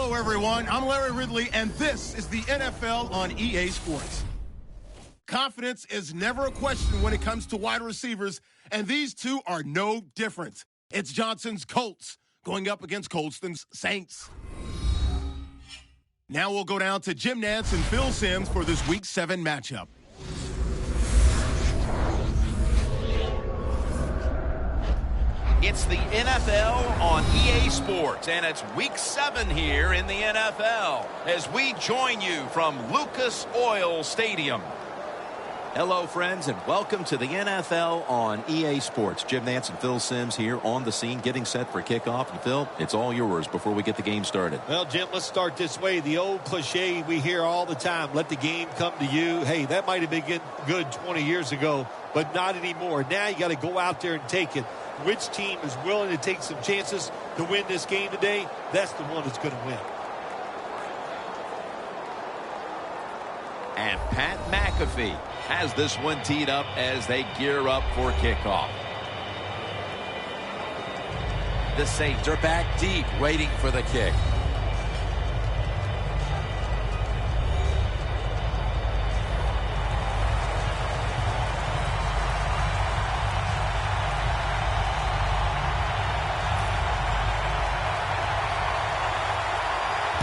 Hello, everyone. I'm Larry Ridley, and this is the NFL on EA Sports. Confidence is never a question when it comes to wide receivers, and these two are no different. It's Johnson's Colts going up against Colston's Saints. Now we'll go down to Jim Nantz and Phil Simms for this Week 7 matchup. It's the NFL on EA Sports, and it's Week 7 here in the NFL as we join you from Lucas Oil Stadium. Hello, friends, and welcome to the NFL on EA Sports. Jim Nantz and Phil Simms here on the scene, getting set for kickoff. And, Phil, it's all yours before we get the game started. Well, Jim, let's start this way. The old cliche we hear all the time, let the game come to you. Hey, that might have been good 20 years ago, but not anymore. Now you got to go out there and take it. Which team is willing to take some chances to win this game today? That's the one that's going to win. And Pat McAfee has this one teed up as they gear up for kickoff. The Saints are back deep, waiting for the kick.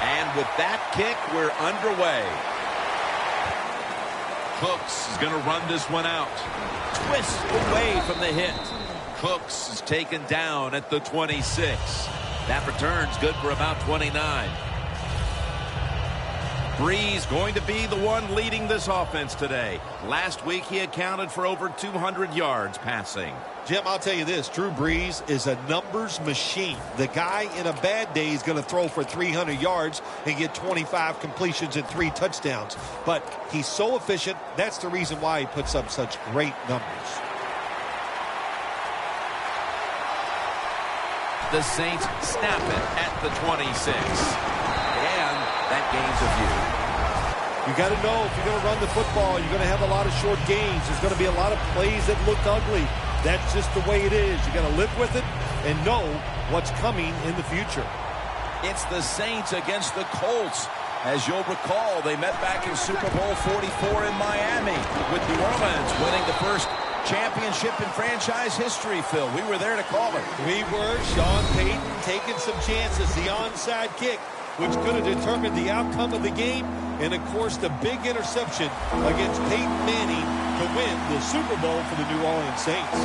And with that kick, we're underway. Cooks is going to run this one out. Twist away from the hit. Cooks is taken down at the 26. That return's good for about 29. Breeze going to be the one leading this offense today. Last week he accounted for over 200 yards passing. Jim, I'll tell you this, Drew Brees is a numbers machine. The guy in a bad day is going to throw for 300 yards and get 25 completions and 3 touchdowns. But he's so efficient, that's the reason why he puts up such great numbers. The Saints snap it at the 26. And that gains a few. You got to know if you're going to run the football, you're going to have a lot of short gains. There's going to be a lot of plays that look ugly. That's just the way it is. You got to live with it and know what's coming in the future. It's the Saints against the Colts. As you'll recall, they met back in Super Bowl 44 in Miami, with New Orleans winning the first championship in franchise history, Phil. We were there to call it. We were. Sean Payton taking some chances. The onside kick, which could have determined the outcome of the game. And, of course, the big interception against Peyton Manning to win the Super Bowl for the New Orleans Saints.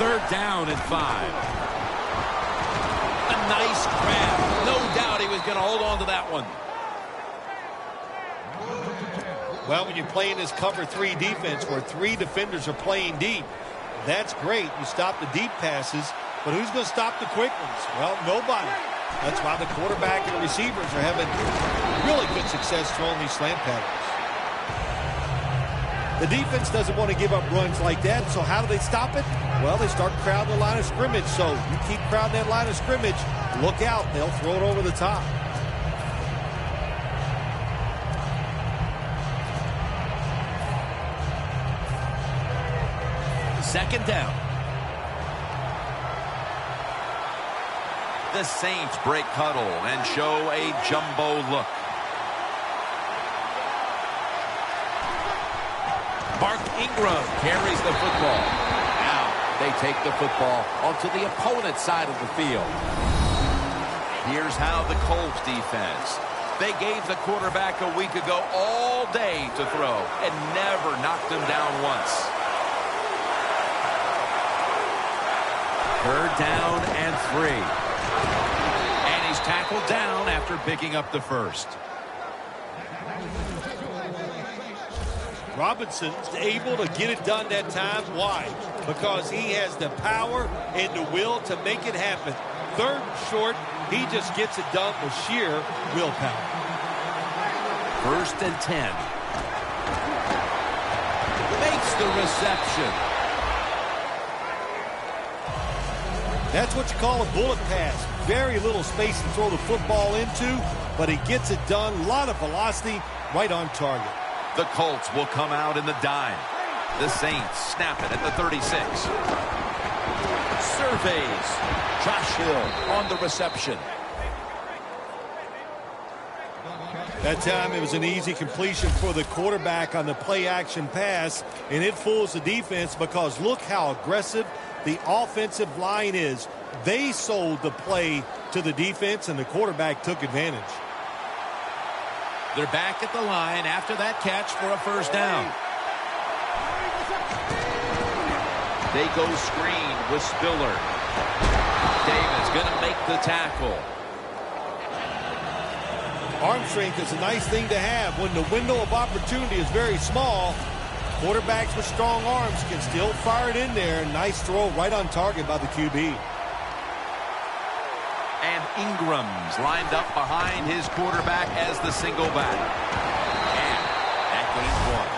3rd down and 5. A nice grab. No doubt he was going to hold on to that one. Well, when you're playing this cover 3 defense where 3 defenders are playing deep, that's great. You stop the deep passes, but who's going to stop the quick ones? Well, nobody. That's why the quarterback and the receivers are having really good success throwing these slant patterns. The defense doesn't want to give up runs like that, so how do they stop it? Well, they start crowding the line of scrimmage. So you keep crowding that line of scrimmage, look out, they'll throw it over the top. Second down. The Saints break huddle and show a jumbo look. Mark Ingram carries the football. Now they take the football onto the opponent's side of the field. Here's how the Colts defense. They gave the quarterback a week ago all day to throw and never knocked him down once. 3rd down and 3. And he's tackled down after picking up the first. Robinson's able to get it done that time. Why? Because he has the power and the will to make it happen. 3rd and short, he just gets it done with sheer willpower. 1st and 10. Makes the reception. That's what you call a bullet pass. Very little space to throw the football into, but he gets it done. A lot of velocity, right on target. The Colts will come out in the dime. The Saints snap it at the 36. surveys. Josh Hill on the reception. That time it was an easy completion for the quarterback on the play-action pass, and it fools the defense because look how aggressive the offensive line is. They sold the play to the defense, and the quarterback took advantage. They're back at the line after that catch for a first down. They go screen with Spiller. Davis going to make the tackle. Arm strength is a nice thing to have when the window of opportunity is very small. Quarterbacks with strong arms can still fire it in there. Nice throw right on target by the QB. And Ingram's lined up behind his quarterback as the single back. And that gains one.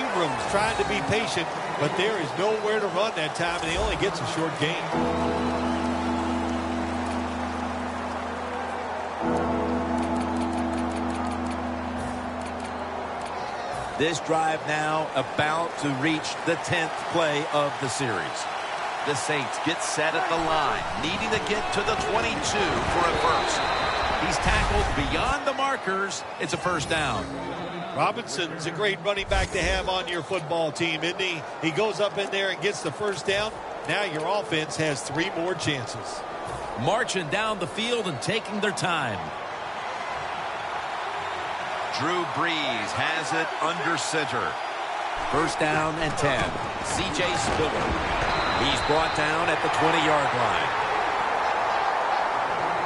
Ingram's trying to be patient, but there is nowhere to run that time, and he only gets a short gain. This drive now about to reach the 10th play of the series. The Saints get set at the line, needing to get to the 22 for a first. He's tackled beyond the markers. It's a first down. Robinson's a great running back to have on your football team, isn't he? He goes up in there and gets the first down. Now your offense has 3 more chances. Marching down the field and taking their time. Drew Brees has it under center. First down and 10. C.J. Spiller. He's brought down at the 20-yard line.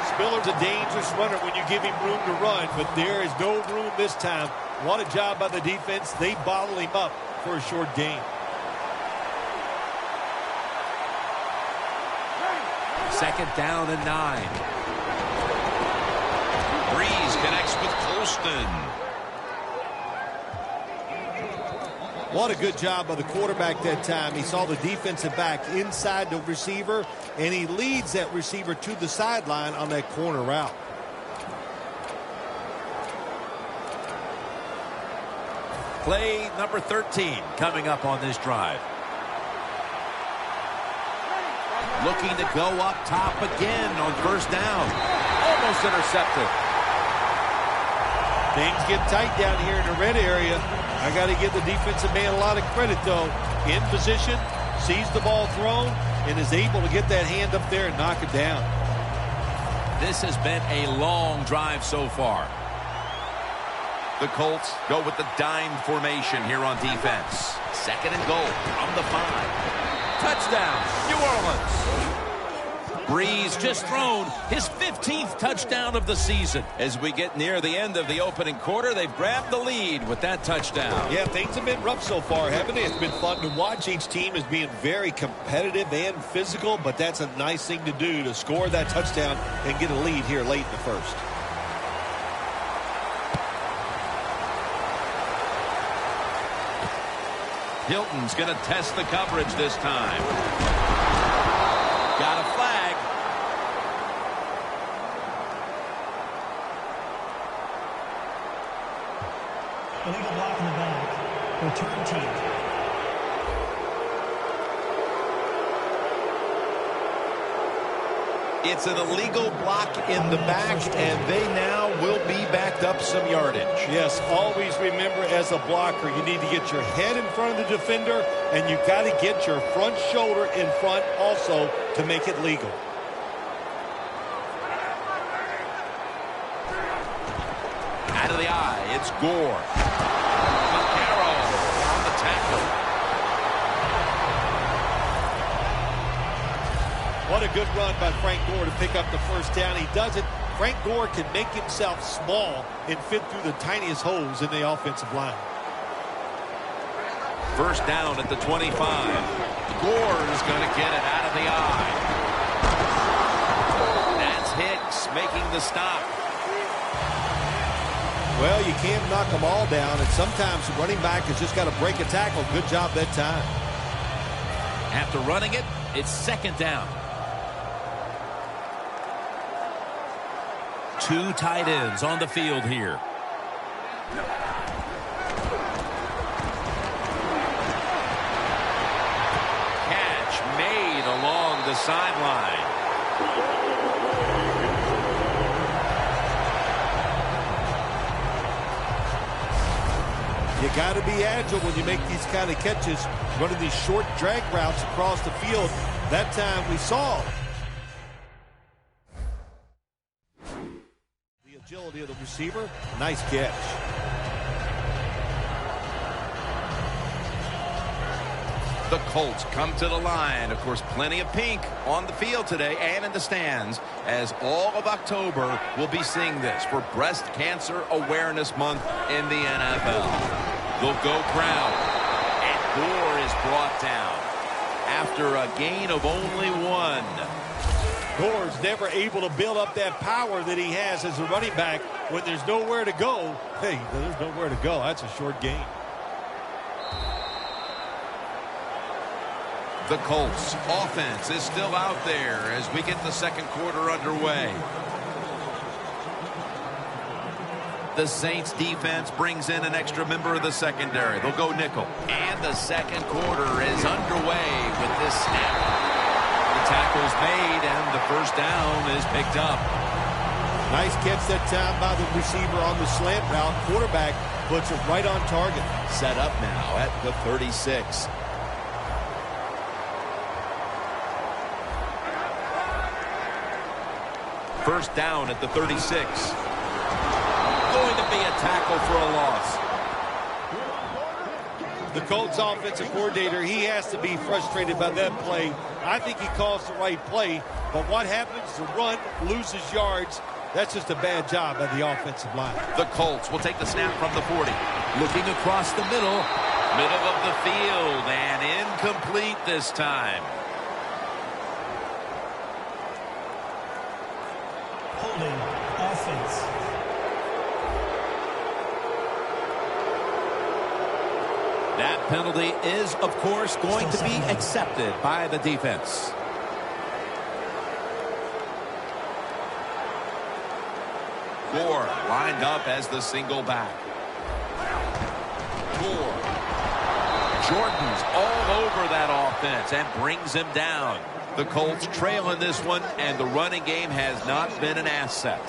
Spiller's a dangerous runner when you give him room to run, but there is no room this time. What a job by the defense. They bottle him up for a short gain. Second down and 9. Brees connects with Colston. What a good job by the quarterback that time. He saw the defensive back inside the receiver, and he leads that receiver to the sideline on that corner route. Play number 13 coming up on this drive. Looking to go up top again on first down. Almost intercepted. Things get tight down here in the red area. I got to give the defensive man a lot of credit, though. In position, sees the ball thrown, and is able to get that hand up there and knock it down. This has been a long drive so far. The Colts go with the dime formation here on defense. Second and goal from the 5. Touchdown, New Orleans. Brees just thrown his 15th touchdown of the season. As we get near the end of the opening quarter, they've grabbed the lead with that touchdown. Yeah, things have been rough so far, haven't they? It's been fun to watch. Each team is being very competitive and physical, but that's a nice thing to do, to score that touchdown and get a lead here late in the first. Hilton's going to test the coverage this time. Got a flag. Illegal block in the back. Return team. It's an illegal block in the back, and they now will be backed up some yardage. Yes, always remember as a blocker, you need to get your head in front of the defender, and you got to get your front shoulder in front also to make it legal. Out of the eye, it's Gore. Vaccaro on the tackle. What a good run by Frank Gore to pick up the first down. He does it. Frank Gore can make himself small and fit through the tiniest holes in the offensive line. First down at the 25. Gore is going to get it out of the eye. That's Hicks making the stop. Well, you can't knock them all down, and sometimes the running back has just got to break a tackle. Good job that time. After running it, it's second down. 2 tight ends on the field here. Catch made along the sideline. You got to be agile when you make these kind of catches, running these short drag routes across the field. That time we saw the agility of the receiver. Nice catch. The Colts come to the line. Of course, plenty of pink on the field today and in the stands, as all of October will be seeing this for Breast Cancer Awareness Month in the NFL. They'll go crowd, and Gore is brought down after a gain of only 1. Gore's never able to build up that power that he has as a running back when there's nowhere to go. Hey, there's nowhere to go. That's a short gain. The Colts offense is still out there as we get the second quarter underway. The Saints defense brings in an extra member of the secondary. They'll go nickel. And the second quarter is underway with this snap. The tackle's made and the first down is picked up. Nice catch that time by the receiver on the slant route. Quarterback puts it right on target. Set up now at the 36. First down at the 36. Going to be a tackle for a loss. The Colts offensive coordinator, he has to be frustrated by that play. I think he calls the right play, but what happens? The run loses yards. That's just a bad job by the offensive line. The Colts will take the snap from the 40. Looking across the middle of the field, and incomplete this time. Holding offense. That penalty is, of course, going to be accepted by the defense. Gore lined up as the single back. Gore. Jordan's all over that offense and brings him down. The Colts trail in this one, and the running game has not been an asset.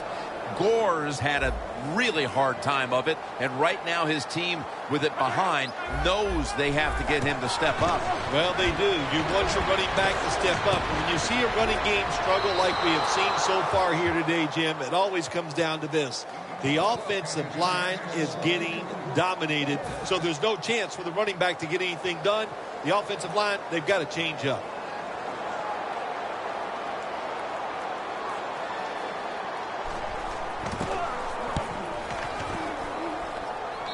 Gore's had a really hard time of it, and right now his team with it behind knows they have to get him to step up. Well, they do. You want your running back to step up. When you see a running game struggle like we have seen so far here today, Jim, it always comes down to this. The offensive line is getting dominated, so there's no chance for the running back to get anything done. The offensive line, they've got to change up.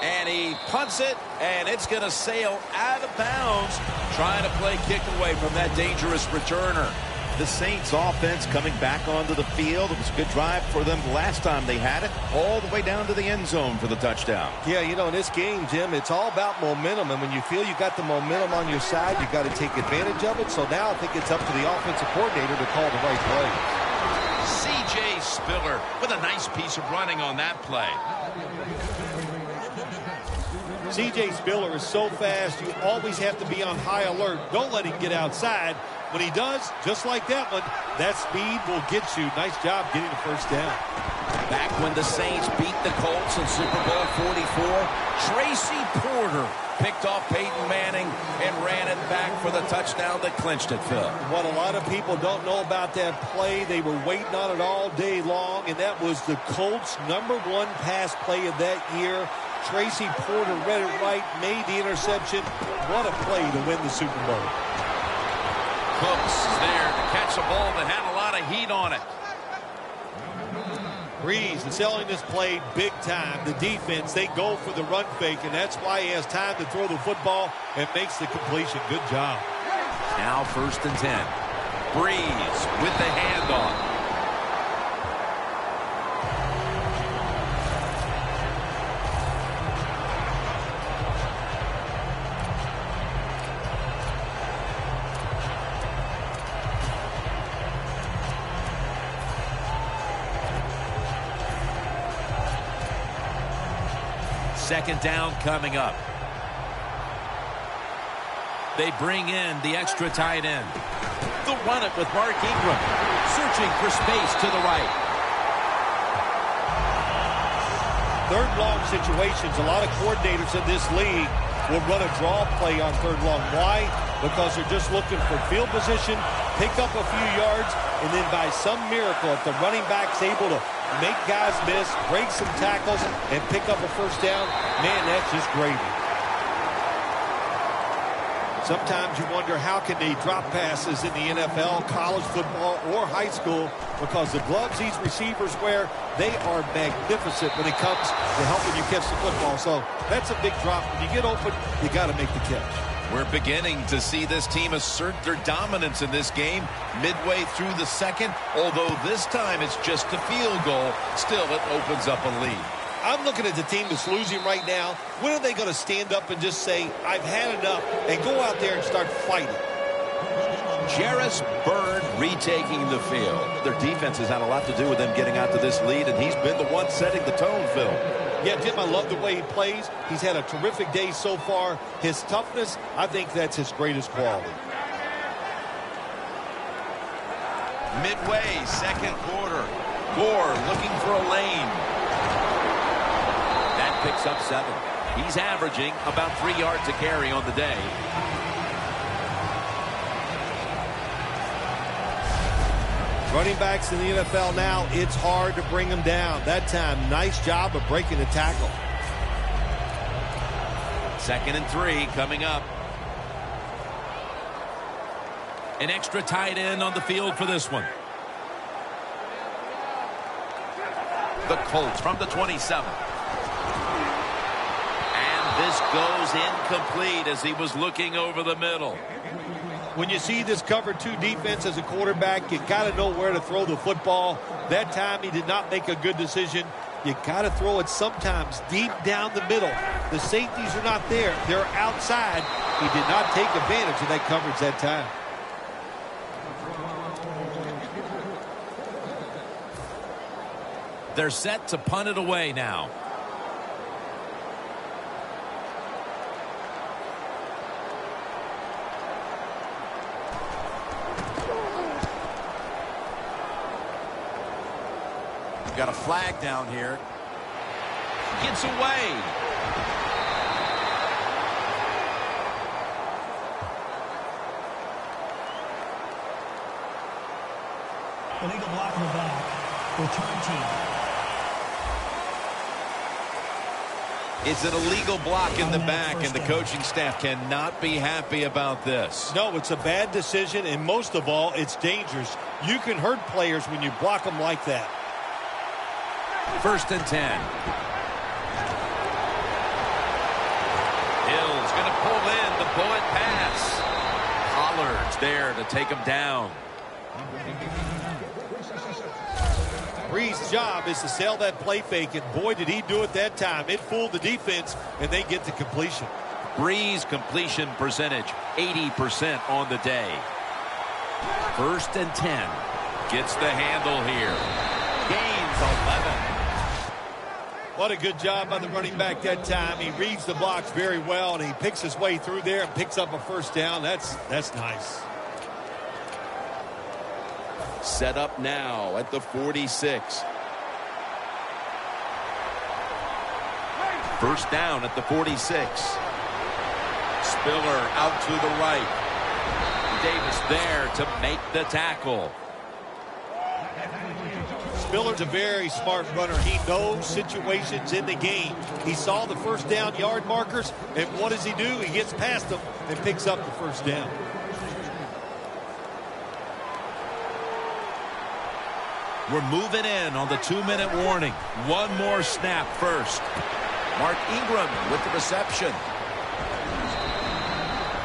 And he punts it, and it's going to sail out of bounds, trying to play kick away from that dangerous returner. The Saints offense coming back onto the field. It was a good drive for them last time they had it, all the way down to the end zone for the touchdown. Yeah, you know, in this game, Jim, it's all about momentum. And when you feel you got the momentum on your side, you got to take advantage of it. So now I think it's up to the offensive coordinator to call the right play. C.J. Spiller with a nice piece of running on that play. C.J. Spiller is so fast, you always have to be on high alert. Don't let him get outside. When he does, just like that one, that speed will get you. Nice job getting the first down. Back when the Saints beat the Colts in Super Bowl 44, Tracy Porter picked off Peyton Manning and ran it back for the touchdown that clinched it, Phil. What a lot of people don't know about that play, they were waiting on it all day long, and that was the Colts' #1 pass play of that year. Tracy Porter read it right, made the interception. What a play to win the Super Bowl. Cooks is there to catch a ball that had a lot of heat on it. Breeze is selling this play big time. The defense, they go for the run fake, and that's why he has time to throw the football and makes the completion. Good job. Now 1st and 10. Breeze with the handoff. Second down coming up. They bring in the extra tight end. They'll run it with Mark Ingram. Searching for space to the right. Third long situations, a lot of coordinators in this league will run a draw play on third long. Why? Because they're just looking for field position, pick up a few yards, and then by some miracle, if the running back's able to make guys miss, break some tackles, and pick up a first down, man, that's just gravy. Sometimes you wonder how can they drop passes in the NFL, college football, or high school, because the gloves these receivers wear, they are magnificent when it comes to helping you catch the football. So that's a big drop. When you get open, you got to make the catch. We're beginning to see this team assert their dominance in this game midway through the second, although this time it's just a field goal. Still, it opens up a lead. I'm looking at the team that's losing right now. When are they going to stand up and just say, I've had enough, and go out there and start fighting? Jarris Byrd retaking the field. Their defense has had a lot to do with them getting out to this lead, and he's been the one setting the tone, Phil. Yeah, Jim, I love the way he plays. He's had a terrific day so far. His toughness, I think that's his greatest quality. Midway, second quarter. Gore looking for a lane. That picks up 7. He's averaging about 3 yards a carry on the day. Running backs in the NFL now, it's hard to bring them down. That time, nice job of breaking the tackle. 2nd and 3 coming up. An extra tight end on the field for this one. The Colts from the 27. And this goes incomplete as he was looking over the middle. When you see this cover 2 defense as a quarterback, you got to know where to throw the football. That time he did not make a good decision. You got to throw it sometimes deep down the middle. The safeties are not there. They're outside. He did not take advantage of that coverage that time. They're set to punt it away now. Got a flag down here. Gets away. Illegal block in the back. Return team. It's an illegal block in the back, and the coaching staff cannot be happy about this. No, it's a bad decision, and most of all, it's dangerous. You can hurt players when you block them like that. 1st and 10. Hill's going to pull in the bullet pass. Pollard's there to take him down. Bree's job is to sell that play fake, and boy, did he do it that time. It fooled the defense, and they get the completion. Bree's completion percentage, 80% on the day. 1st and 10. Gets the handle here. Gains 11. What a good job by the running back that time. He reads the blocks very well, and he picks his way through there and picks up a first down. That's nice. Set up now at the 46. 1st down at the 46. Spiller out to the right. Davis there to make the tackle. Spiller's a very smart runner. He knows situations in the game. He saw the first down yard markers, and what does he do? He gets past them and picks up the first down. We're moving in on the 2-minute warning. One more snap first. Mark Ingram with the reception.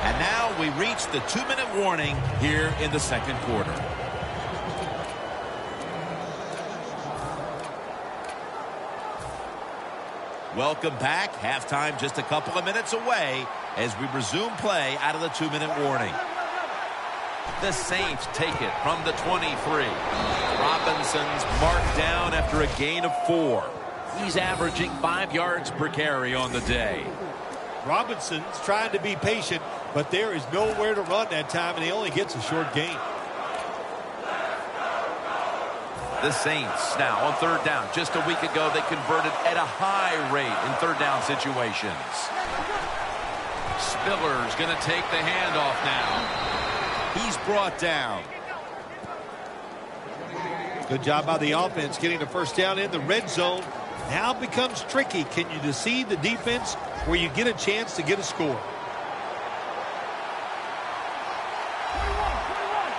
And now we reach the 2-minute warning here in the second quarter. Welcome back. Halftime just a couple of minutes away as we resume play out of the 2-minute warning. The Saints take it from the 23. Robinson's marked down after a gain of 4. He's averaging 5 yards per carry on the day. Robinson's trying to be patient, but there is nowhere to run that time, and he only gets a short gain. The Saints now on third down. Just a week ago, they converted at a high rate in third down situations. Spiller's going to take the handoff now. He's brought down. Good job by the offense getting the first down in the red zone. Now it becomes tricky. Can you deceive the defense where you get a chance to get a score?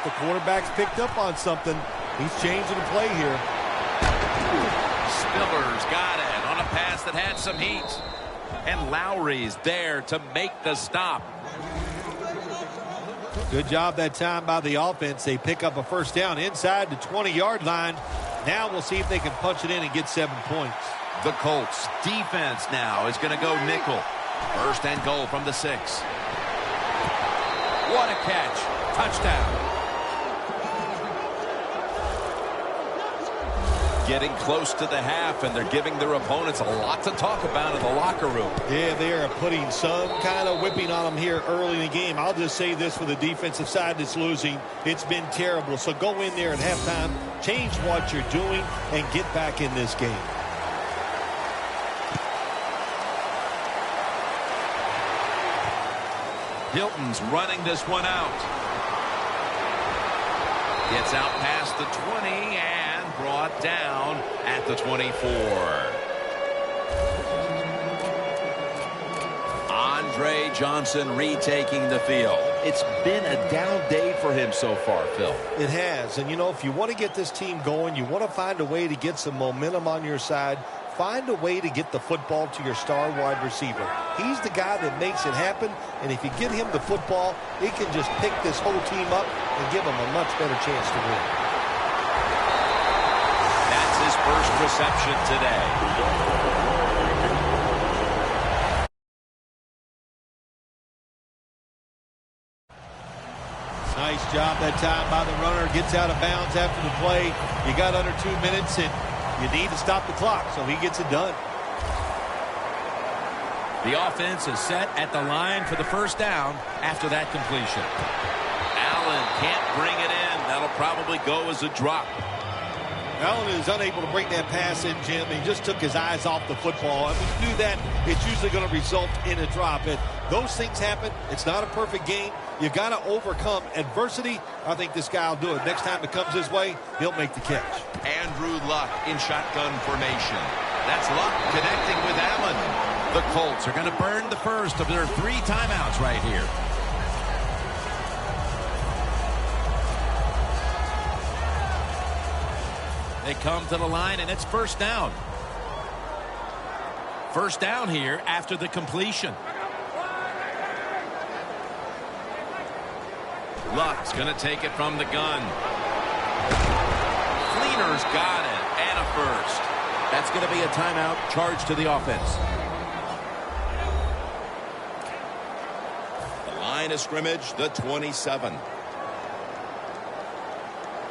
The quarterback's picked up on something. He's changing the play here. Spiller's got it on a pass that had some heat. And Lowry's there to make the stop. Good job that time by the offense. They pick up a first down inside the 20-yard line. Now we'll see if they can punch it in and get 7 points. The Colts defense now is going to go nickel. First and goal from the 6. What a catch. Touchdown. Getting close to the half, and they're giving their opponents a lot to talk about in the locker room. Yeah, they are putting some kind of whipping on them here early in the game. I'll just say this for the defensive side that's losing. It's been terrible. So go in there at halftime, change what you're doing, and get back in this game. Hilton's running this one out. Gets out past the 20 and brought down at the 24. Andre Johnson retaking the field. It's been a down day for him so far, Phil. It has. And, you know, if you want to get this team going, you want to find a way to get some momentum on your side. Find a way to get the football to your star wide receiver. He's the guy that makes it happen, and if you get him the football, he can just pick this whole team up and give them a much better chance to win. That's his first reception today. Nice job that time by the runner. Gets out of bounds after the play. You got under 2 minutes, and you need to stop the clock, so he gets it done. The offense is set at the line for the first down after that completion. Allen can't bring it in. That'll probably go as a drop. Allen is unable to bring that pass in, Jim. He just took his eyes off the football. And we knew that it's usually going to result in a drop. And those things happen. It's not a perfect game. You got to overcome adversity. I think this guy will do it. Next time it comes his way, he'll make the catch. Andrew Luck in shotgun formation. That's Luck connecting with Allen. The Colts are going to burn the first of their 3 timeouts right here. They come to the line, and it's first down. First down here after the completion. Luck's going to take it from the gun. Fleener's got it, and a first. That's going to be a timeout charged to the offense. The line of scrimmage, the 27.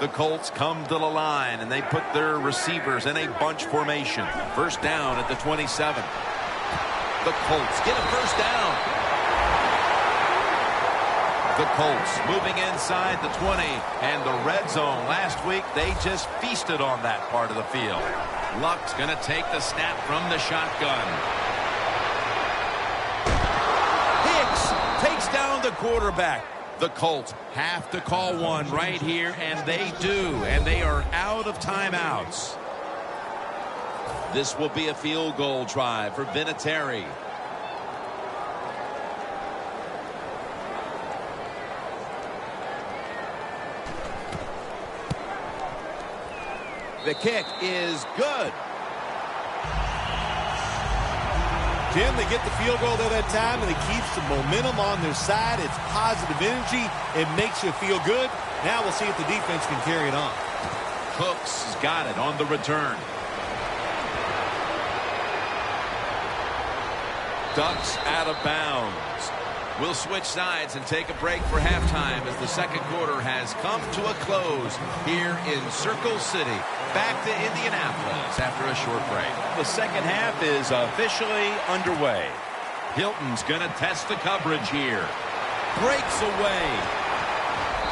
The Colts come to the line, and they put their receivers in a bunch formation. First down at the 27. The Colts get a first down. The Colts moving inside the 20 and the red zone. Last week, they just feasted on that part of the field. Luck's going to take the snap from the shotgun. Hicks takes down the quarterback. The Colts have to call one right here, and they do, and they are out of timeouts. This will be a field goal try for Vinatieri. The kick is good. Jim, they get the field goal there that time, and it keeps the momentum on their side. It's positive energy. It makes you feel good. Now we'll see if the defense can carry it on. Cooks has got it on the return. Ducks out of bounds. We'll switch sides and take a break for halftime as the second quarter has come to a close here in Circle City. Back to Indianapolis after a short break. The second half is officially underway. Hilton's going to test the coverage here. Breaks away.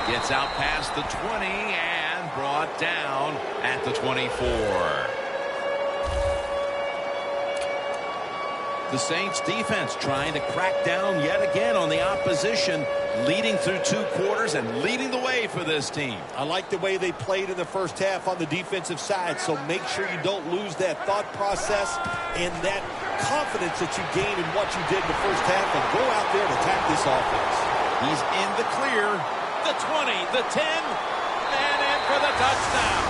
Gets out past the 20 and brought down at the 24. The Saints defense trying to crack down yet again on the opposition, leading through 2 quarters and leading the way for this team. I like the way they played in the first half on the defensive side, so make sure you don't lose that thought process and that confidence that you gained in what you did in the first half, and go out there and attack this offense. He's in the clear. The 20, the 10, and in for the touchdown.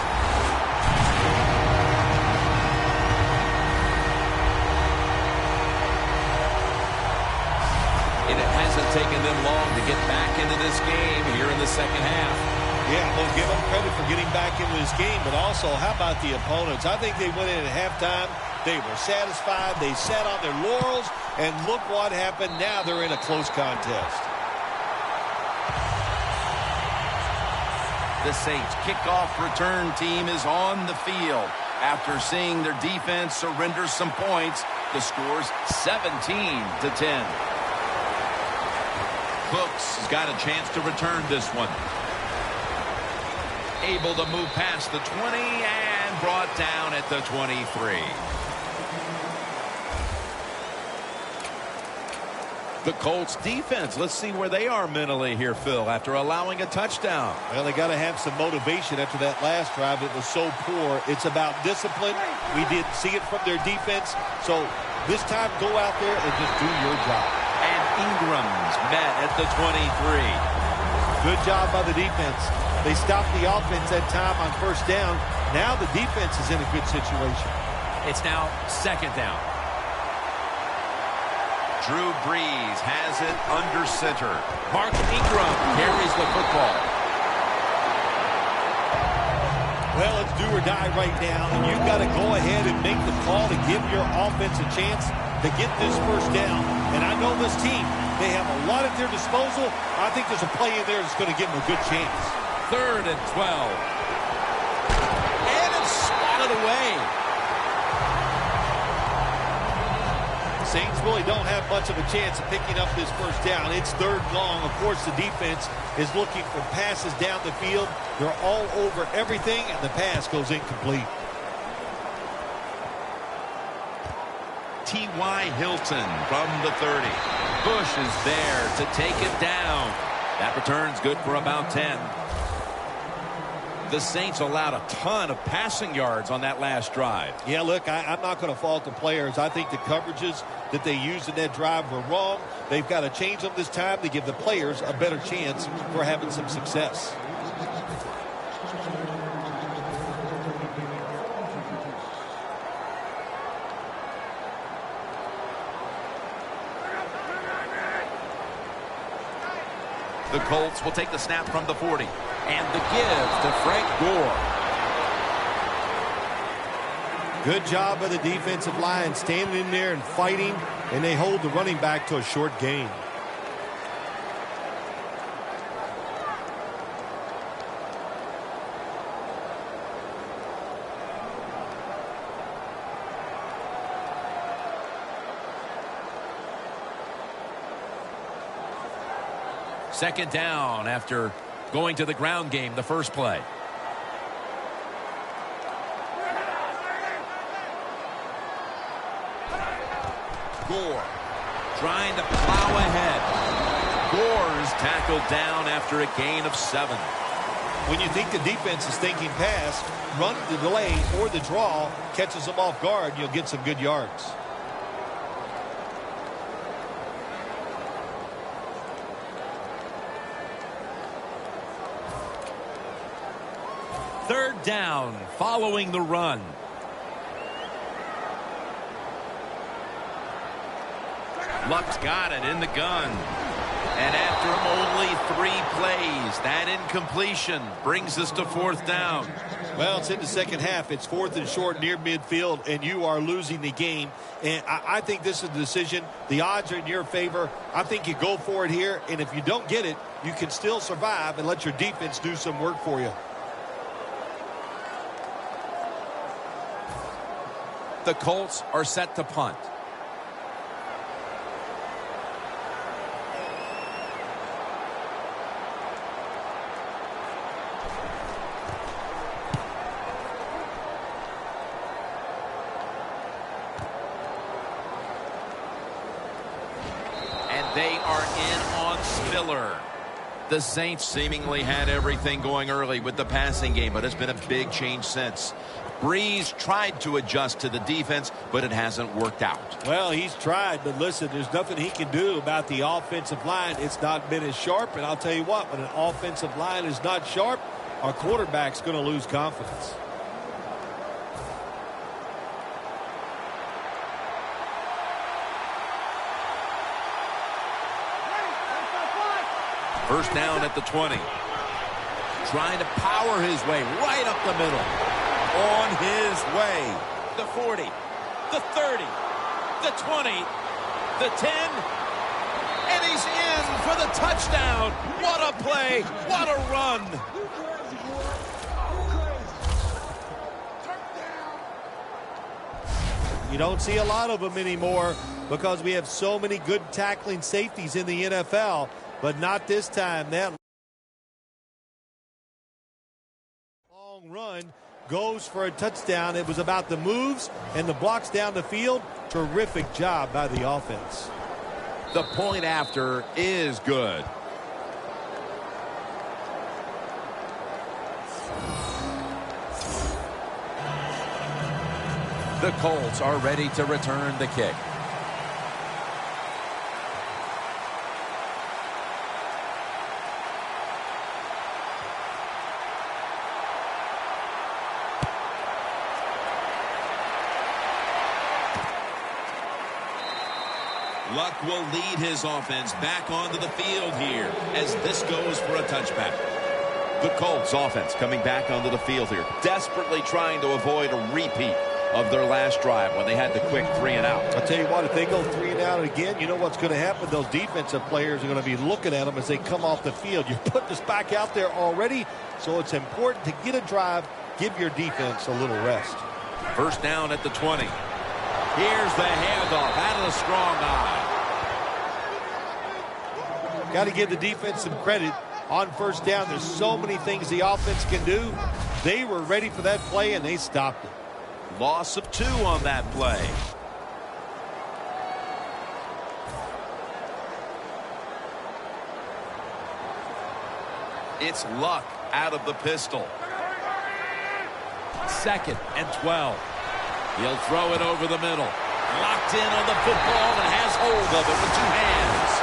And it hasn't taken them long to get back into this game here in the second half. Yeah, we'll give them credit for getting back into this game, but also, how about the opponents? I think they went in at halftime. They were satisfied. They sat on their laurels, and look what happened. Now they're in a close contest. The Saints kickoff return team is on the field. After seeing their defense surrender some points, the score's 17-10. Cooks has got a chance to return this one. Able to move past the 20 and brought down at the 23. The Colts defense, let's see where they are mentally here, Phil, after allowing a touchdown. Well, they got to have some motivation after that last drive. It was so poor. It's about discipline. We didn't see it from their defense. So this time, go out there and just do your job. And Ingram's met at the 23. Good job by the defense. They stopped the offense that time on first down. Now the defense is in a good situation. It's now second down. Drew Brees has it under center. Mark Ingram carries the football. Well, it's do or die right now, and you've got to go ahead and make the call to give your offense a chance to get this first down. And I know this team, they have a lot at their disposal. I think there's a play in there that's going to give them a good chance. 3rd and 12. And it's swatted away. Saints really don't have much of a chance of picking up this first down. It's 3rd and long. Of course, the defense is looking for passes down the field. They're all over everything, and the pass goes incomplete. T.Y. Hilton from the 30. Bush is there to take it down. That return's good for about 10. The Saints allowed a ton of passing yards on that last drive. Yeah, look, I'm not going to fault the players. I think the coverages that they used in that drive were wrong. They've got to change them this time to give the players a better chance for having some success. The Colts will take the snap from the 40. And the give to Frank Gore. Good job by the defensive line, standing in there and fighting, and they hold the running back to a short gain. Second down after going to the ground game the first play. Gore trying to plow ahead. Gore is tackled down after a gain of 7. When you think the defense is thinking pass, run the delay or the draw catches them off guard, you'll get some good yards. Third down following the run. Luck's got it in the gun. And after only 3 plays, that incompletion brings us to 4th down. Well, it's in the second half. It's 4th and short near midfield, and you are losing the game. And I think this is the decision. The odds are in your favor. I think you go for it here, and if you don't get it, you can still survive and let your defense do some work for you. The Colts are set to punt. They are in on Spiller. The Saints seemingly had everything going early with the passing game, but it's been a big change since. Breeze tried to adjust to the defense, but it hasn't worked out. Well, he's tried, but listen, there's nothing he can do about the offensive line. It's not been as sharp, and I'll tell you what, when an offensive line is not sharp, our quarterback's going to lose confidence. First down at the 20. Trying to power his way right up the middle. On his way. The 40. The 30. The 20. The 10. And he's in for the touchdown. What a play. What a run. You don't see a lot of them anymore because we have so many good tackling safeties in the NFL. But not this time. That long run goes for a touchdown. It was about the moves and the blocks down the field. Terrific job by the offense. The point after is good. The Colts are ready to return the kick. Luck will lead his offense back onto the field here as this goes for a touchback. The Colts offense coming back onto the field here, desperately trying to avoid a repeat of their last drive when they had the quick 3-and-out. I'll tell you what, if they go 3-and-out again, you know what's going to happen? Those defensive players are going to be looking at them as they come off the field. You're putting us back out there already, so it's important to get a drive, give your defense a little rest. First down at the 20. Here's the handoff out of the strong eye. Got to give the defense some credit on first down. There's so many things the offense can do. They were ready for that play, and they stopped it. Loss of 2 on that play. It's Luck out of the pistol. 2nd and 12. He'll throw it over the middle. Locked in on the football and has hold of it with 2 hands.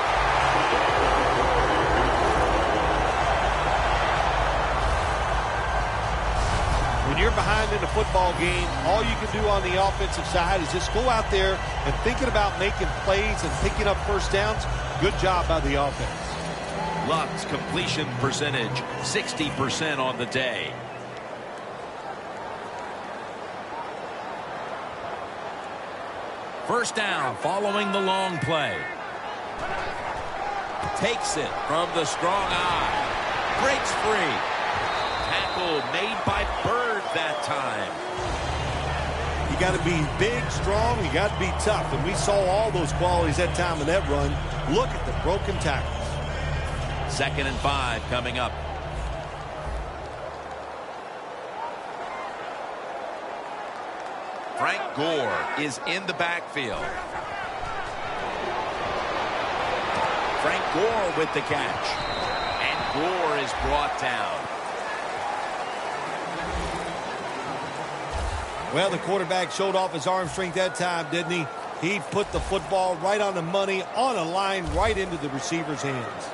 When you're behind in a football game, all you can do on the offensive side is just go out there and thinking about making plays and picking up first downs. Good job by the offense. Luck's completion percentage, 60% on the day. First down following the long play. Takes it from the strong eye. Breaks free. Tackle made by Bird that time. You got to be big, strong. You got to be tough. And we saw all those qualities that time in that run. Look at the broken tackles. 2nd and 5 coming up. Frank Gore is in the backfield. Frank Gore with the catch. And Gore is brought down. Well, the quarterback showed off his arm strength that time, didn't he? He put the football right on the money, on a line, right into the receiver's hands.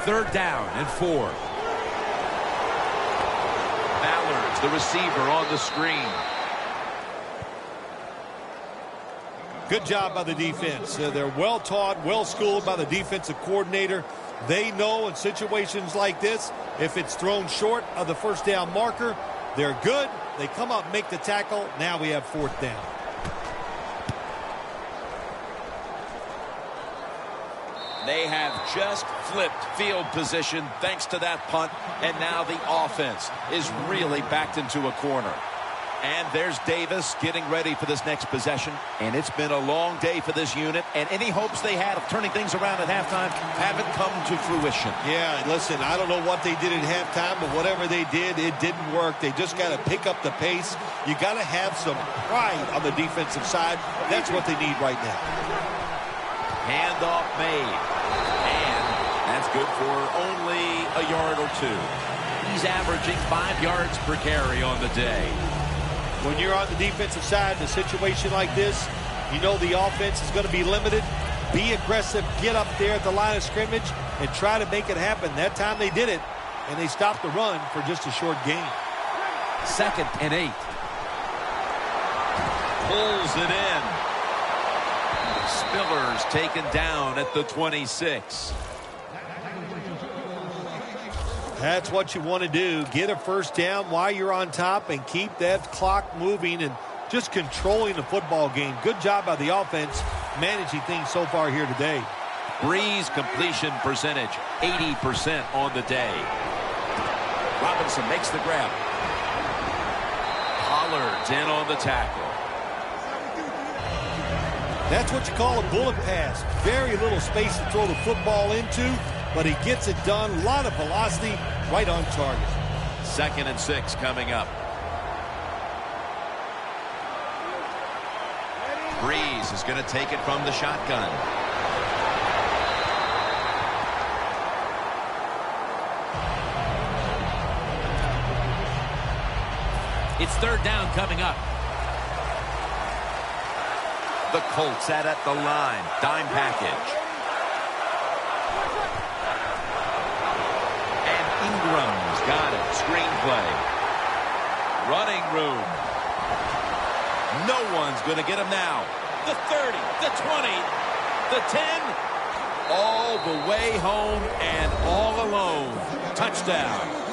3rd down and 4. Ballard's the receiver on the screen. Good job by the defense. They're well taught, well schooled by the defensive coordinator. They know in situations like this, if it's thrown short of the first down marker, they're good. They come up, make the tackle. Now we have 4th down. They have just flipped field position thanks to that punt, and now the offense is really backed into a corner. And there's Davis getting ready for this next possession. And it's been a long day for this unit. And any hopes they had of turning things around at halftime haven't come to fruition. Yeah, listen, I don't know what they did at halftime, but whatever they did, it didn't work. They just got to pick up the pace. You got to have some pride on the defensive side. That's what they need right now. Handoff made. And that's good for only a yard or two. He's averaging 5 yards per carry on the day. When you're on the defensive side in a situation like this, you know the offense is going to be limited. Be aggressive, get up there at the line of scrimmage, and try to make it happen. That time they did it, and they stopped the run for just a short gain. 2nd and 8. Pulls it in. Spiller's taken down at the 26. That's what you want to do. Get a first down while you're on top and keep that clock moving and just controlling the football game. Good job by the offense managing things so far here today. Breeze completion percentage, 80% on the day. Robinson makes the grab. Pollard's in on the tackle. That's what you call a bullet pass. Very little space to throw the football into, but he gets it done. A lot of velocity, right on target. 2nd and 6 coming up. Breeze is going to take it from the shotgun. It's 3rd down coming up. The Colts at the line. Dime package. And Ingram's got it. Screenplay. Running room. No one's going to get him now. The 30, the 20, the 10. All the way home and all alone. Touchdown.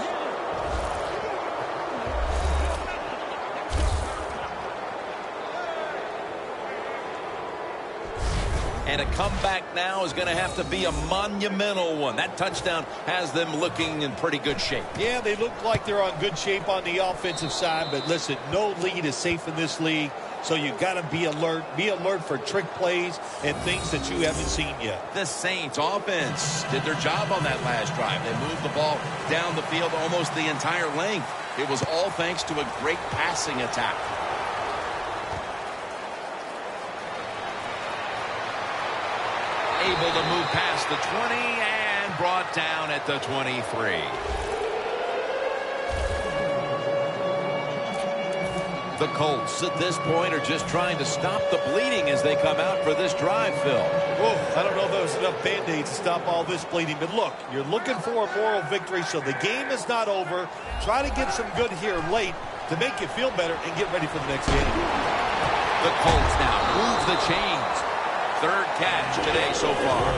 And a comeback now is going to have to be a monumental one. That touchdown has them looking in pretty good shape. Yeah, they look like they're on good shape on the offensive side. But listen, no lead is safe in this league. So you've got to be alert. Be alert for trick plays and things that you haven't seen yet. The Saints offense did their job on that last drive. They moved the ball down the field almost the entire length. It was all thanks to a great passing attack. Able to move past the 20 and brought down at the 23. The Colts at this point are just trying to stop the bleeding as they come out for this drive, Phil. Whoa, I don't know if there's enough Band-Aids to stop all this bleeding, but look, you're looking for a moral victory, so the game is not over. Try to get some good here late to make you feel better and get ready for the next game. The Colts now move the chains. 3rd catch today so far.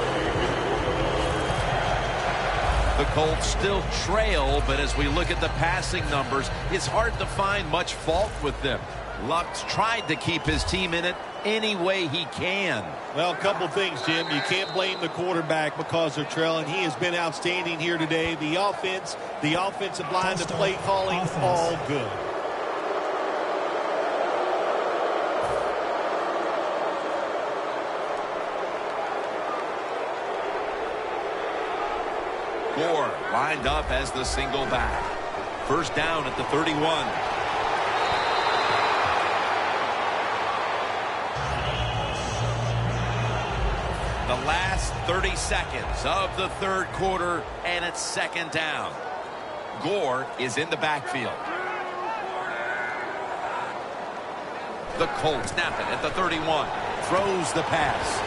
The Colts still trail, but as we look at the passing numbers, it's hard to find much fault with them. Luck's tried to keep his team in it any way he can. Well, a couple things, Jim. You can't blame the quarterback because they're trailing. He has been outstanding here today. The offense, the offensive line, the play calling, all good. Gore lined up as the single back. 1st down at the 31. The last 30 seconds of the 3rd quarter, and it's 2nd down. Gore is in the backfield. The Colts snap it at the 31. Throws the pass.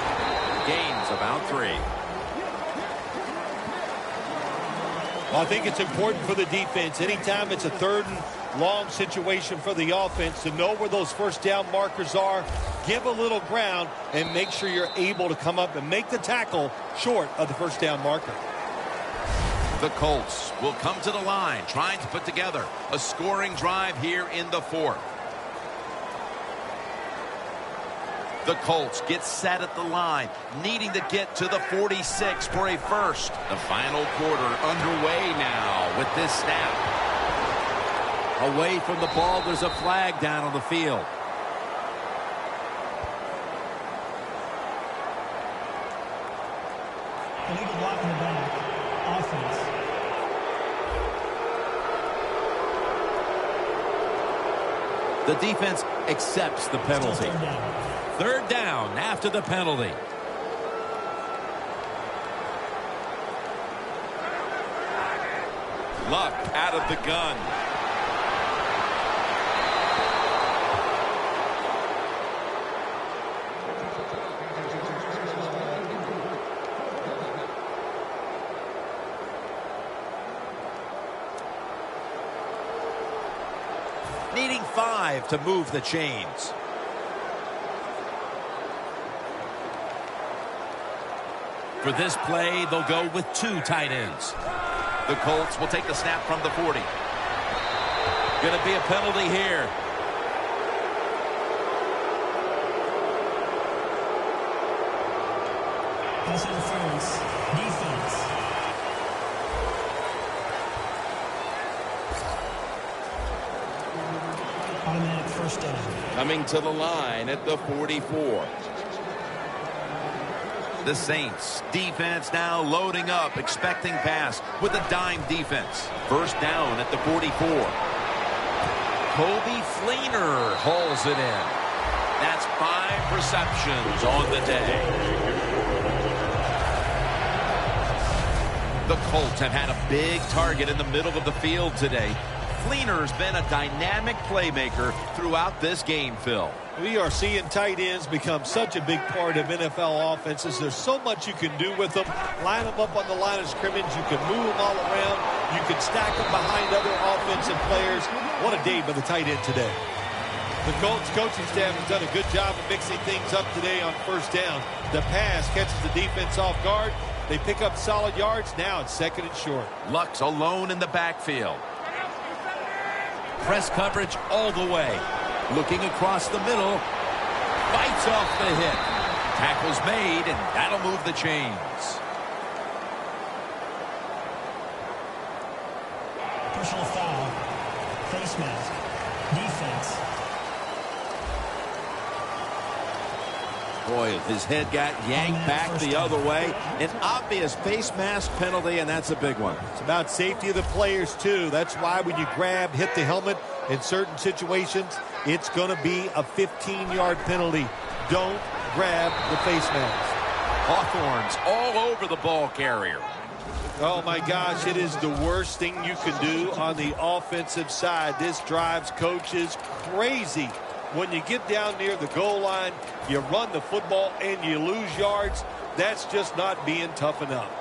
Gains about 3. Well, I think it's important for the defense. Anytime it's a 3rd and long situation for the offense to know where those 1st down markers are, give a little ground, and make sure you're able to come up and make the tackle short of the 1st down marker. The Colts will come to the line, trying to put together a scoring drive here in the 4th. The Colts get set at the line, needing to get to the 46 for a first. The final quarter underway now with this snap. Away from the ball, there's a flag down on the field. Illegal block in the back. Offense. The defense accepts the penalty. Still third down. Third down after the penalty. Luck out of the gun. Needing 5 to move the chains. For this play, they'll go with 2 tight ends. The Colts will take the snap from the 40. Going to be a penalty here. Pass interference. Defense. Automatic first down. Coming to the line at the 44. The Saints defense now loading up, expecting pass with a dime defense. First down at the 44. Kobe Fleener hauls it in. That's 5 receptions on the day. The Colts have had a big target in the middle of the field today. Fleener's been a dynamic playmaker throughout this game, Phil. We are seeing tight ends become such a big part of NFL offenses. There's so much you can do with them. Line them up on the line of scrimmage. You can move them all around. You can stack them behind other offensive players. What a day by the tight end today. The Colts coaching staff has done a good job of mixing things up today on first down. The pass catches the defense off guard. They pick up solid yards. Now it's second and short. Luck's alone in the backfield. Press coverage all the way. Looking across the middle. Bites off the hit. Tackle's made, and that'll move the chains. Personal foul. Face mask. Defense. Boy, his head got yanked back the other way. An obvious face mask penalty, and that's a big one. It's about safety of the players, too. That's why when you grab, hit the helmet in certain situations, it's going to be a 15-yard penalty. Don't grab the face mask. Hawthorne's all over the ball carrier. Oh, my gosh, it is the worst thing you can do on the offensive side. This drives coaches crazy. When you get down near the goal line, you run the football and you lose yards. That's just not being tough enough.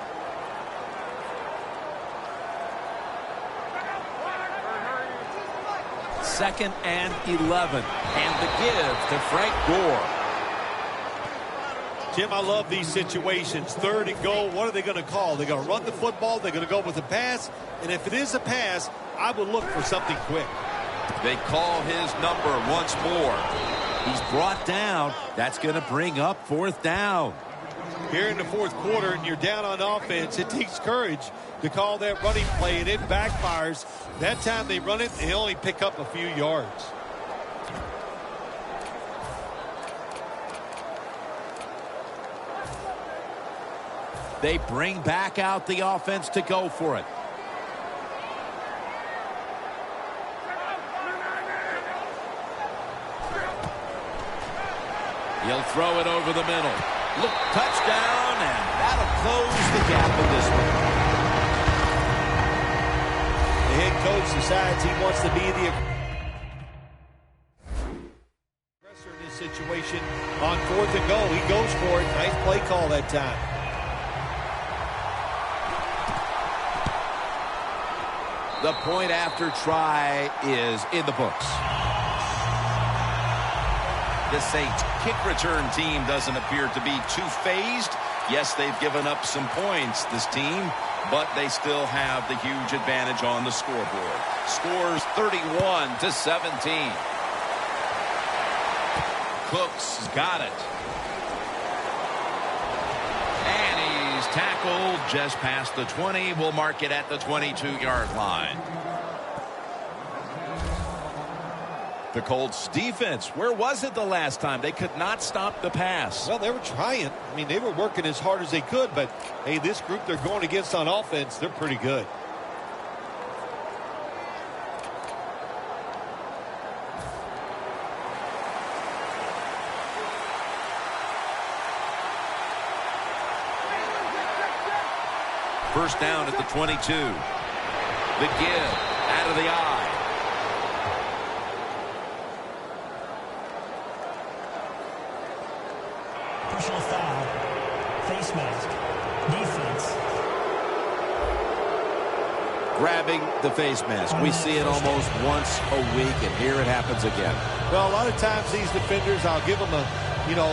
Second and 11. And the give to Frank Gore. Jim, I love these situations. Third and goal, what are they going to call? They're going to run the football. They're going to go with a pass. And if it is a pass, I would look for something quick. They call his number once more. He's brought down. That's going to bring up fourth down. Here in the fourth quarter, and you're down on offense, it takes courage to call that running play, and it backfires. That time they run it, they only pick up a few yards. They bring back out the offense to go for it. He'll throw it over the middle. Look, touchdown, and that'll close the gap in this one. The head coach decides he wants to be the aggressor in this situation. On fourth and goal, he goes for it. Nice play call that time. The point after try is in the books. The Saints kick return team doesn't appear to be too phased. Yes, they've given up some points, this team, but they still have the huge advantage on the scoreboard. Scores 31-17. Cooks got it. And he's tackled just past the 20. We'll mark it at the 22-yard line. The Colts defense, where was it the last time? They could not stop the pass. Well, they were trying. I mean, they were working as hard as they could, but hey, this group they're going against on offense, they're pretty good. First down at the 22. The give out of the eye. Personal foul. Face mask. Defense. Grabbing the face mask. We see it almost once a week, and here it happens again. Well, a lot of times these defenders, I'll give them a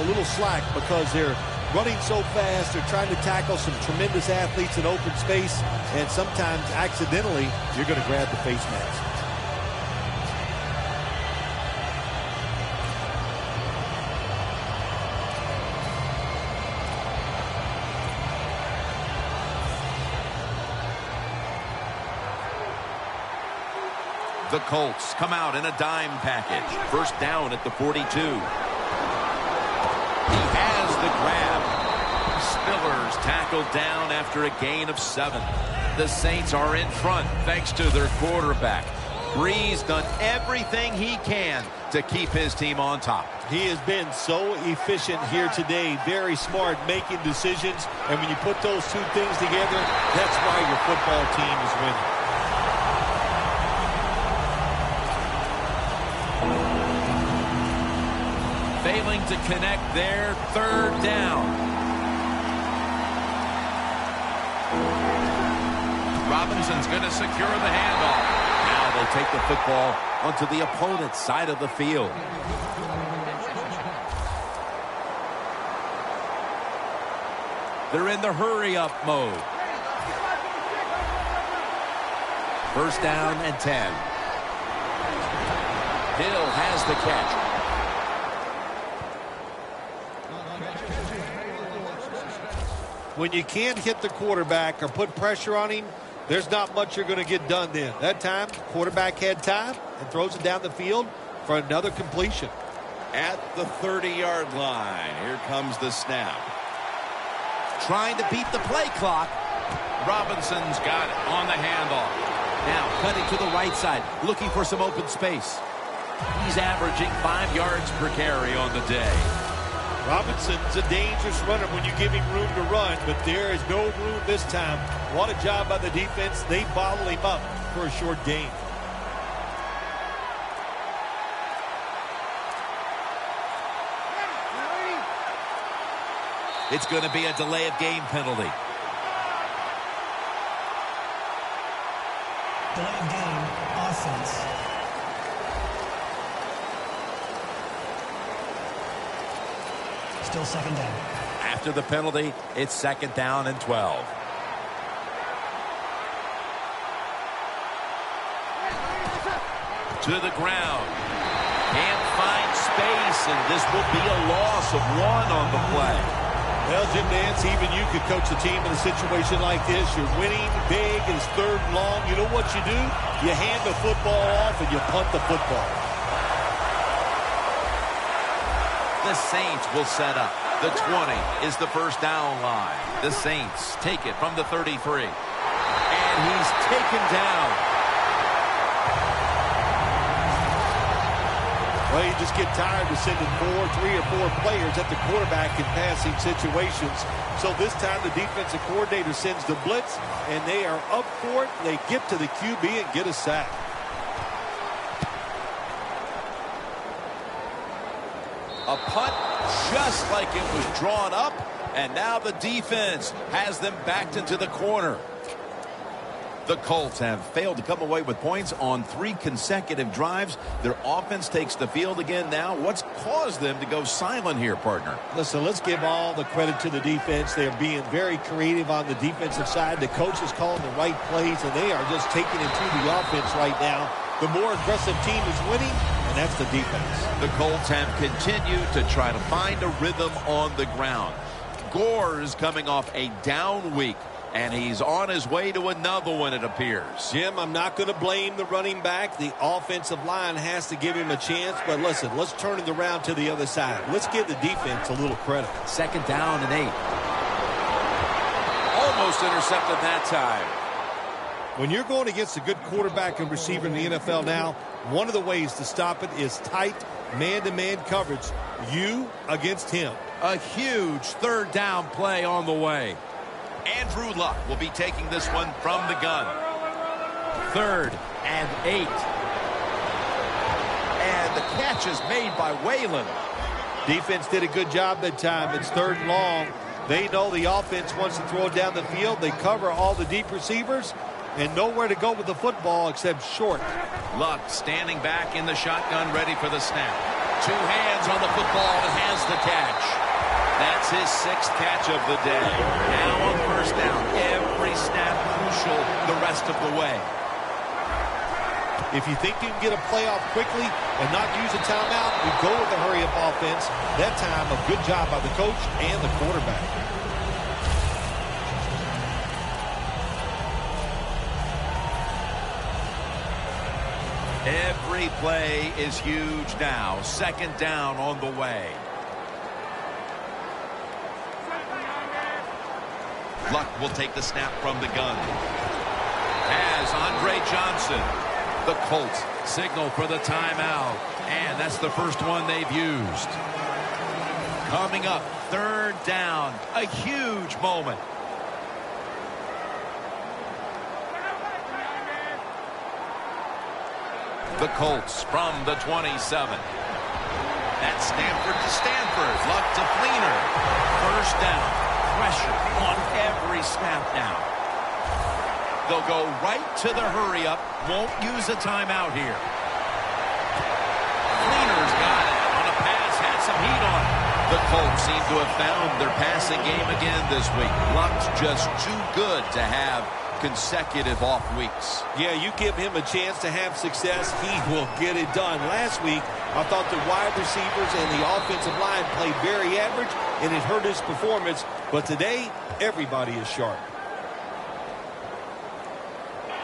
little slack because they're running so fast. They're trying to tackle some tremendous athletes in open space, and sometimes accidentally you're going to grab the face mask. The Colts come out in a dime package. First down at the 42. He has the grab. Spillers tackled down after a gain of 7. The Saints are in front thanks to their quarterback. Breeze done everything he can to keep his team on top. He has been so efficient here today. Very smart making decisions. And when you put those two things together, that's why your football team is winning. Failing to connect there, third down. Robinson's going to secure the handoff. Now they take the football onto the opponent's side of the field. They're in the hurry-up mode. First down and 10. Hill has the catch. When you can't hit the quarterback or put pressure on him, there's not much you're going to get done then. That time, quarterback had time and throws it down the field for another completion. At the 30-yard line, here comes the snap. Trying to beat the play clock. Robinson's got it on the handoff. Now cutting to the right side, looking for some open space. He's averaging 5 yards per carry on the day. Robinson's a dangerous runner when you give him room to run, but there is no room this time. What a job by the defense. They bottle him up for a short gain. It's going to be a delay of game penalty. Delay of game. Offense. Still second down. After the penalty, it's second down and 12. To the ground. Can't find space, and this will be a loss of 1 on the play. Well, Jim Nance, even you could coach a team in a situation like this. You're winning big, and it's third and long. You know what you do? You hand the football off, and you punt the football. The Saints will set up. The 20 is the first down line. The Saints take it from the 33. And he's taken down. Well, you just get tired of sending 3 or 4 players at the quarterback in passing situations. So this time the defensive coordinator sends the blitz, and they are up for it. They get to the QB and get a sack. A punt just like it was drawn up, and now the defense has them backed into the corner. The Colts have failed to come away with points on 3 consecutive drives. Their offense takes the field again now. What's caused them to go silent here, partner? Listen, let's give all the credit to the defense. They're being very creative on the defensive side. The coach is calling the right plays, and they are just taking it to the offense right now. The more aggressive team is winning, and that's the defense. The Colts have continued to try to find a rhythm on the ground. Gore is coming off a down week, And he's on his way to another one, it appears. Jim, I'm not going to blame the running back. The offensive line has to give him a chance. But listen, let's turn it around to the other side. Let's give the defense a little credit. 2nd down and 8. Almost intercepted that time. When you're going against a good quarterback and receiver in the NFL now, one of the ways to stop it is tight man-to-man coverage. You against him. A huge 3rd down play on the way. Andrew Luck will be taking this one from the gun. 3rd and 8. And the catch is made by Whalen. Defense did a good job that time. It's 3rd and long. They know the offense wants to throw it down the field. They cover all the deep receivers and nowhere to go with the football except short. Luck standing back in the shotgun, ready for the snap. 2 hands on the football and has the catch. That's his 6th catch of the day. Now on 1st down, every snap crucial the rest of the way. If you think you can get a playoff quickly and not use a timeout, we go with the hurry-up offense. That time, a good job by the coach and the quarterback. Every play is huge now. 2nd down on the way. Luck will take the snap from the gun. As Andre Johnson. The Colts signal for the timeout. And that's the first one they've used. Coming up, 3rd down. A huge moment. The Colts from the 27. That's Stanford to Stanford. Luck to Fleener. 1st down. Pressure on every snap now. They'll go right to the hurry-up. Won't use a timeout here. Fleener's got it on a pass. Had some heat on it. The Colts seem to have found their passing game again this week. Luck's just too good to have consecutive off weeks. Yeah, you give him a chance to have success, he will get it done. Last week, I thought the wide receivers and the offensive line played very average, and it hurt his performance. But today, everybody is sharp.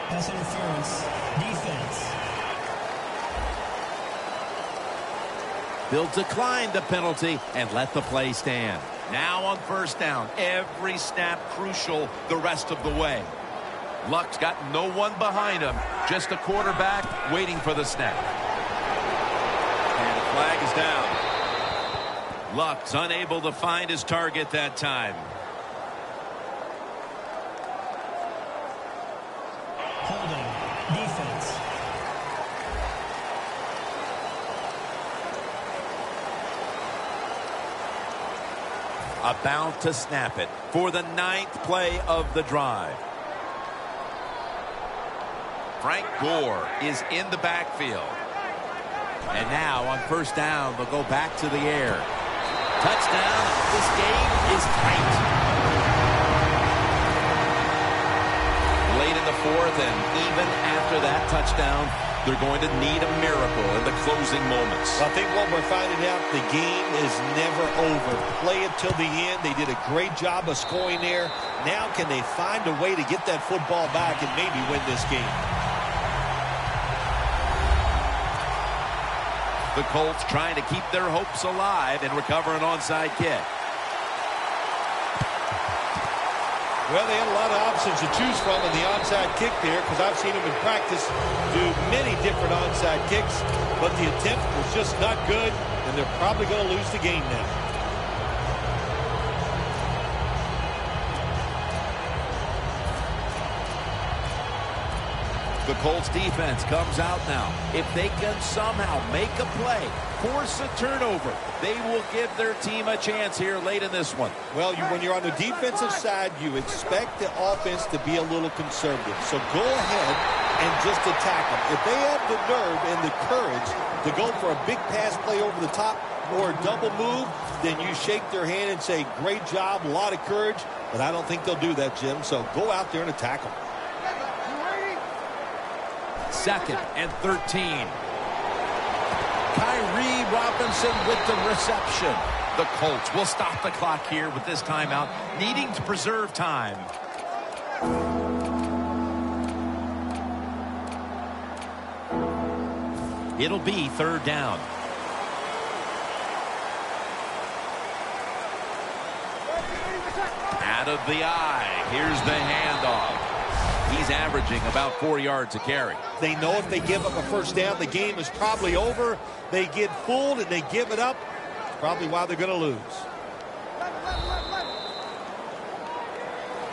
Pass interference. Defense. They'll decline the penalty and let the play stand. Now on 1st down, every snap crucial the rest of the way. Luck's got no one behind him, just a quarterback waiting for the snap. And the flag is down. Luck's unable to find his target that time. Holding. Defense. About to snap it for the 9th play of the drive. Frank Gore is in the backfield. And now on 1st down, they'll go back to the air. Touchdown. This game is tight. Late in the 4th, and even after that touchdown, they're going to need a miracle in the closing moments. I think what we're finding out, the game is never over. Play it till the end. They did a great job of scoring there. Now can they find a way to get that football back and maybe win this game? The Colts trying to keep their hopes alive and recover an onside kick. Well, they had a lot of options to choose from in the onside kick there, because I've seen them in practice do many different onside kicks, but the attempt was just not good, and they're probably going to lose the game now. The Colts defense comes out now. If they can somehow make a play, force a turnover, they will give their team a chance here late in this one. Well, when you're on the defensive side, you expect the offense to be a little conservative. So go ahead and just attack them. If they have the nerve and the courage to go for a big pass play over the top or a double move, then you shake their hand and say, great job, a lot of courage. But I don't think they'll do that, Jim. So go out there and attack them. 2nd and 13. Kyrie Robinson with the reception. The Colts will stop the clock here with this timeout, needing to preserve time. It'll be 3rd down. Out of the eye. Here's the handoff. He's averaging about 4 yards a carry. They know if they give up a first down, the game is probably over. They get fooled and they give it up. That's probably why they're going to lose.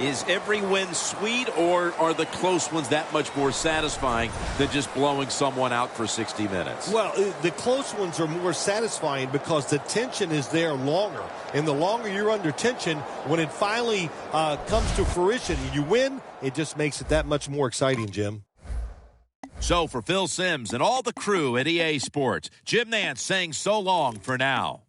Is every win sweet, or are the close ones that much more satisfying than just blowing someone out for 60 minutes? Well, the close ones are more satisfying because the tension is there longer. And the longer you're under tension, when it finally comes to fruition and you win, it just makes it that much more exciting, Jim. So for Phil Simms and all the crew at EA Sports, Jim Nantz saying so long for now.